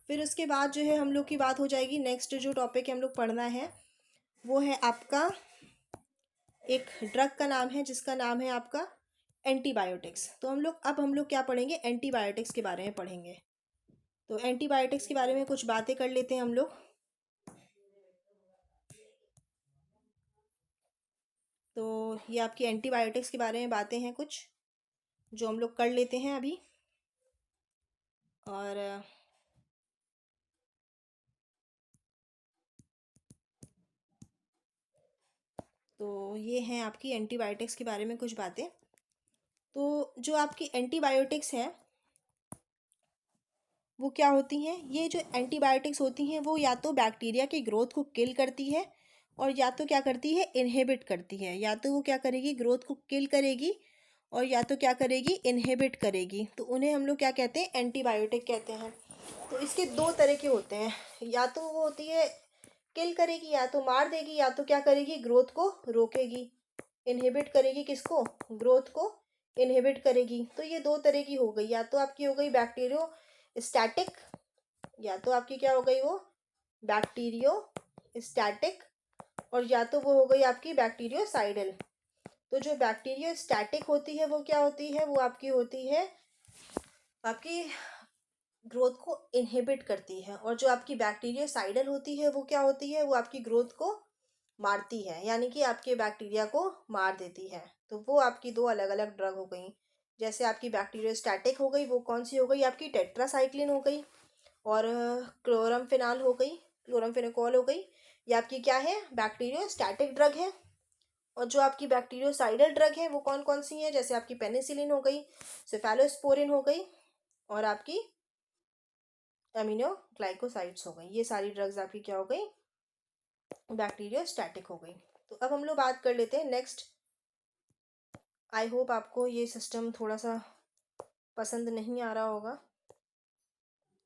फिर उसके बाद जो है हम लोग की बात हो जाएगी, नेक्स्ट जो टॉपिक हम लोग पढ़ना है वो है आपका एक ड्रग का नाम है जिसका नाम है आपका एंटीबायोटिक्स। तो हम लोग क्या पढ़ेंगे, एंटीबायोटिक्स के बारे में पढ़ेंगे। तो एंटीबायोटिक्स के बारे में कुछ बातें कर लेते हैं हम लोग। तो ये आपकी एंटीबायोटिक्स के बारे में बातें हैं कुछ जो हम लोग कर लेते हैं अभी। और तो ये हैं आपकी एंटीबायोटिक्स के बारे में कुछ बातें। तो जो आपकी एंटीबायोटिक्स हैं वो क्या होती हैं, ये जो एंटीबायोटिक्स होती हैं वो या तो बैक्टीरिया की ग्रोथ को किल करती है और या तो क्या करती है, इनहिबिट करती है। या तो वो क्या करेगी, ग्रोथ को किल करेगी, और या तो क्या करेगी, इनहिबिट करेगी। तो उन्हें हम लोग क्या कहते हैं, एंटीबायोटिक कहते हैं। तो इसके दो तरह के होते हैं, या तो वो होती है किल करेगी, या तो मार देगी, या तो क्या करेगी, ग्रोथ को रोकेगी, इनहिबिट करेगी। किसको, ग्रोथ को इनहिबिट करेगी। तो ये दो तरह की हो गई, या तो आपकी हो गई बैक्टीरियो स्टैटिक, या तो आपकी क्या हो गई वो बैक्टीरियो स्टैटिक, और या तो वो हो गई आपकी बैक्टीरियोसाइडल। तो जो बैक्टीरियो स्टैटिक होती है वो क्या होती है, वो आपकी होती है आपकी ग्रोथ को इनहिबिट करती है, और जो आपकी बैक्टीरियोसाइडल होती है वो क्या होती है, वो आपकी ग्रोथ को मारती है, यानी कि आपके बैक्टीरिया को मार देती है। तो वो आपकी दो अलग अलग ड्रग हो गई। जैसे आपकी बैक्टीरियोस्टैटिक हो गई, वो कौन सी हो गई, आपकी टेट्रासाइक्लिन हो गई, और क्लोरमफेनॉल हो गई, क्लोरमफेनिकोल हो गई। ये आपकी क्या है, बैक्टीरियोस्टैटिक ड्रग है। और जो आपकी बैक्टीरियोसाइडल ड्रग है वो कौन कौन सी है, जैसे आपकी पेनिसिलिन हो गई, सेफेलोस्पोरिन हो गई, और आपकी एमिनो ग्लाइकोसाइड्स हो गई। ये सारी ड्रग्स आपकी क्या हो गई, बैक्टीरियोस्टैटिक हो गई। तो अब हम लोग बात कर लेते हैं नेक्स्ट। आई होप आपको ये सिस्टम थोड़ा सा पसंद नहीं आ रहा होगा,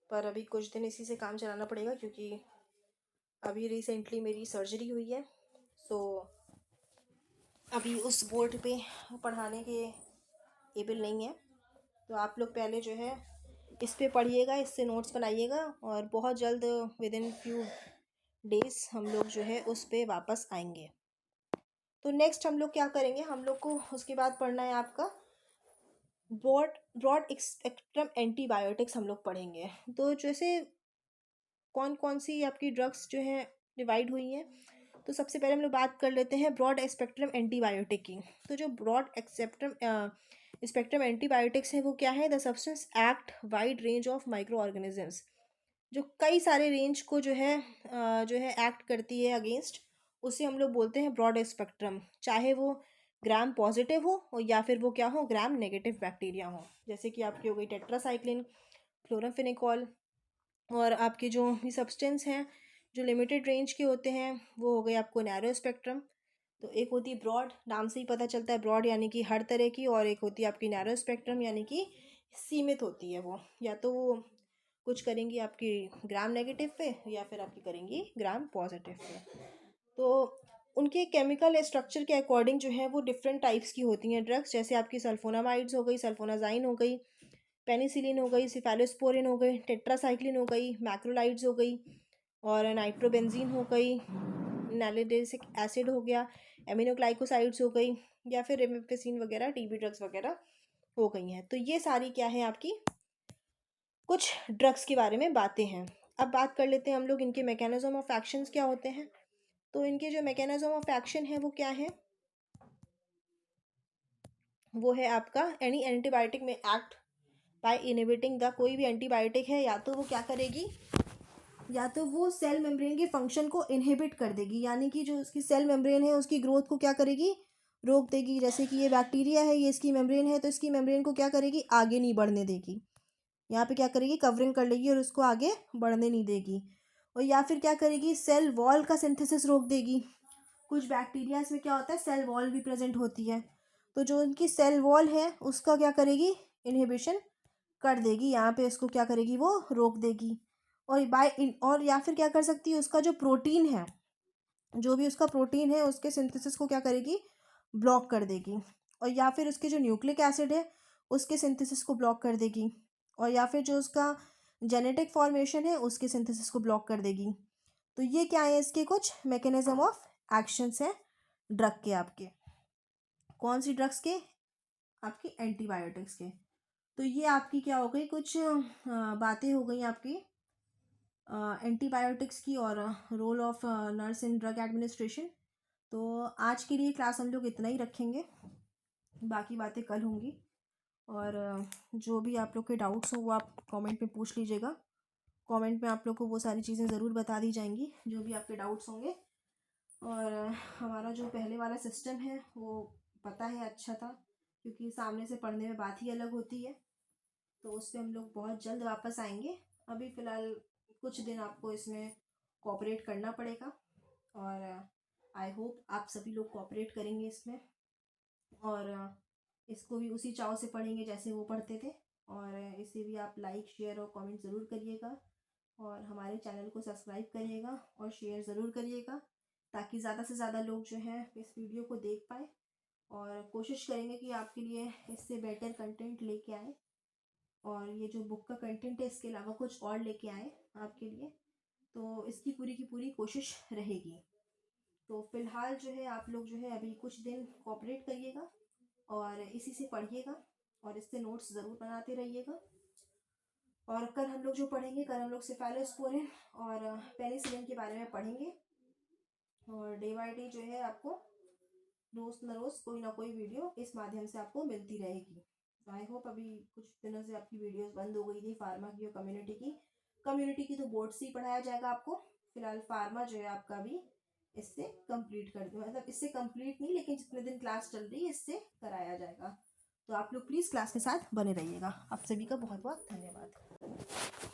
पर अभी कुछ दिन इसी से काम चलाना पड़ेगा क्योंकि अभी रिसेंटली मेरी सर्जरी हुई है। सो अभी उस बोर्ड पे पढ़ाने के एबल नहीं है। तो आप लोग पहले जो है इस पे पढ़िएगा, इससे नोट्स बनाइएगा, और बहुत जल्द विद इन फ्यू डेज हम लोग जो है उस पे वापस आएंगे। तो नेक्स्ट हम लोग क्या करेंगे, हम लोग को उसके बाद पढ़ना है आपका ब्रॉड ब्रॉड स्पेक्ट्रम एंटीबायोटिक्स हम लोग पढ़ेंगे। तो जैसे कौन कौन सी आपकी ड्रग्स जो है डिवाइड हुई हैं। तो सबसे पहले हम लोग बात कर लेते हैं ब्रॉड स्पेक्ट्रम एंटीबायोटिक की। तो जो ब्रॉड स्पेक्ट्रम एंटीबायोटिक्स है वो क्या है, the substance act wide range of micro organisms, जो कई सारे रेंज को जो है एक्ट करती है अगेंस्ट, उसे हम लोग बोलते हैं ब्रॉड स्पेक्ट्रम। चाहे वो ग्राम पॉजिटिव हो और या फिर वो क्या हो, ग्राम नेगेटिव बैक्टीरिया हो। जैसे कि आपकी हो गई टेट्रासाइक्लिन, क्लोराफेनिकोल, और आपके जो भी सब्सटेंस हैं जो लिमिटेड रेंज के होते हैं वो हो गए आपको नैरो स्पेक्ट्रम। तो एक होती है ब्रॉड, नाम से ही पता चलता है ब्रॉड यानी कि हर तरह की, और एक होती है आपकी नैरो स्पेक्ट्रम यानी कि सीमित होती है वो, या तो वो कुछ करेंगी आपकी ग्राम नेगेटिव पे या फिर आपकी करेंगी ग्राम पॉजिटिव पे। तो उनके केमिकल स्ट्रक्चर के अकॉर्डिंग जो है वो डिफरेंट टाइप्स की होती हैं ड्रग्स। जैसे आपकी सल्फोनामाइड्स हो गई, सल्फोनाजाइन हो गई, पेनिसिलिन हो गई, सिफेलोस्पोरिन हो गई, टेट्रासाइक्लिन हो गई, मैक्रोलाइड्स हो गई, और नाइट्रोबेंजीन हो गई, नैलिडेसिक एसिड हो गया, एमिनोग्लाइकोसाइड्स हो गई, या फिर रिमिफिसिन वगैरह, टीबी ड्रग्स वगैरह हो गई हैं। तो ये सारी क्या है, आपकी कुछ ड्रग्स के बारे में बातें हैं। अब बात कर लेते हैं हम लोग इनके मैकेनिज्म ऑफ एक्शंस क्या होते हैं। तो इनके जो मैकेनिज्म ऑफ एक्शन है वो क्या है, वो है आपका एनी एंटीबायोटिक में एक्ट बाय इनहिबिटिंग द, कोई भी एंटीबायोटिक है या तो वो क्या करेगी, या तो वो सेल मेम्ब्रेन के फंक्शन को इनहिबिट कर देगी, यानी कि जो उसकी सेल मेम्ब्रेन है उसकी ग्रोथ को क्या करेगी, रोक देगी। जैसे कि ये बैक्टीरिया है, ये इसकी मेम्ब्रेन है, तो इसकी मेम्ब्रेन को क्या करेगी, आगे नहीं बढ़ने देगी। यहाँ पे क्या करेगी, कवरिंग कर लेगी और उसको आगे बढ़ने नहीं देगी। और या फिर क्या करेगी, सेल वॉल का सिंथेसिस रोक देगी। कुछ बैक्टीरियाज में क्या होता है, सेल वॉल भी प्रेजेंट होती है, तो जो उनकी सेल वॉल है उसका क्या करेगी, इनहिबिशन कर देगी। यहाँ पे इसको क्या करेगी, वो रोक देगी। और या फिर क्या कर सकती है, उसका जो प्रोटीन है, जो भी उसका प्रोटीन है उसके सिंथेसिस को क्या करेगी, ब्लॉक कर देगी। और या फिर उसके जो न्यूक्लिक एसिड है उसके सिंथेसिस को ब्लॉक कर देगी। और या फिर जो उसका जेनेटिक फॉर्मेशन है उसके सिंथेसिस को ब्लॉक कर देगी। तो ये क्या है, इसके कुछ मैकेनिज्म ऑफ एक्शंस हैं ड्रग के। आपके कौन सी ड्रग्स के? आपकी एंटीबायोटिक्स के। तो ये आपकी क्या हो गई, कुछ बातें हो गई आपकी एंटीबायोटिक्स की और role of nurse in drug administration. तो आज के लिए क्लास हम लोग इतना ही रखेंगे, बाकी बातें कल होंगी। और जो भी आप लोग के डाउट्स हो वो आप कमेंट में पूछ लीजिएगा। कमेंट में आप लोग को वो सारी चीज़ें ज़रूर बता दी जाएंगी जो भी आपके डाउट्स होंगे। और हमारा जो पहले वाला सिस्टम है वो पता है अच्छा था, क्योंकि सामने से पढ़ने में बात ही अलग होती है। तो उस पर हम लोग बहुत जल्द वापस आएंगे। अभी फ़िलहाल कुछ दिन आपको इसमें कोऑपरेट करना पड़ेगा, और आई होप आप सभी लोग कोऑपरेट करेंगे इसमें, और इसको भी उसी चाव से पढ़ेंगे जैसे वो पढ़ते थे। और इसे भी आप लाइक शेयर और कमेंट ज़रूर करिएगा, और हमारे चैनल को सब्सक्राइब करिएगा और शेयर ज़रूर करिएगा, ताकि ज़्यादा से ज़्यादा लोग जो है इस वीडियो को देख पाए। और कोशिश करेंगे कि आपके लिए इससे बेटर कंटेंट लेके आए, और ये जो बुक का कंटेंट है इसके अलावा कुछ और लेके आए आपके लिए। तो इसकी पूरी की पूरी कोशिश रहेगी। तो फ़िलहाल जो है आप लोग जो है अभी कुछ दिन कोऑपरेट करिएगा और इसी से पढ़िएगा, और इससे नोट्स ज़रूर बनाते रहिएगा। और कल हम लोग जो पढ़ेंगे, कल हम लोग सेफेलोस्पोरिन और पेनिसिलिन के बारे में पढ़ेंगे। और डे बाय डे जो है आपको रोज़ न रोज़ कोई ना कोई वीडियो इस माध्यम से आपको मिलती रहेगी। तो आई होप, अभी कुछ दिनों से आपकी वीडियोस बंद हो गई थी फार्मा की और कम्युनिटी की तो बोर्ड से ही पढ़ाया जाएगा आपको। फिलहाल फार्मा जो है आपका भी इससे कंप्लीट कर दो, मतलब इससे कंप्लीट नहीं, लेकिन जितने दिन क्लास चल रही है इससे कराया जाएगा। तो आप लोग प्लीज़ क्लास के साथ बने रहिएगा। आप सभी का बहुत बहुत धन्यवाद।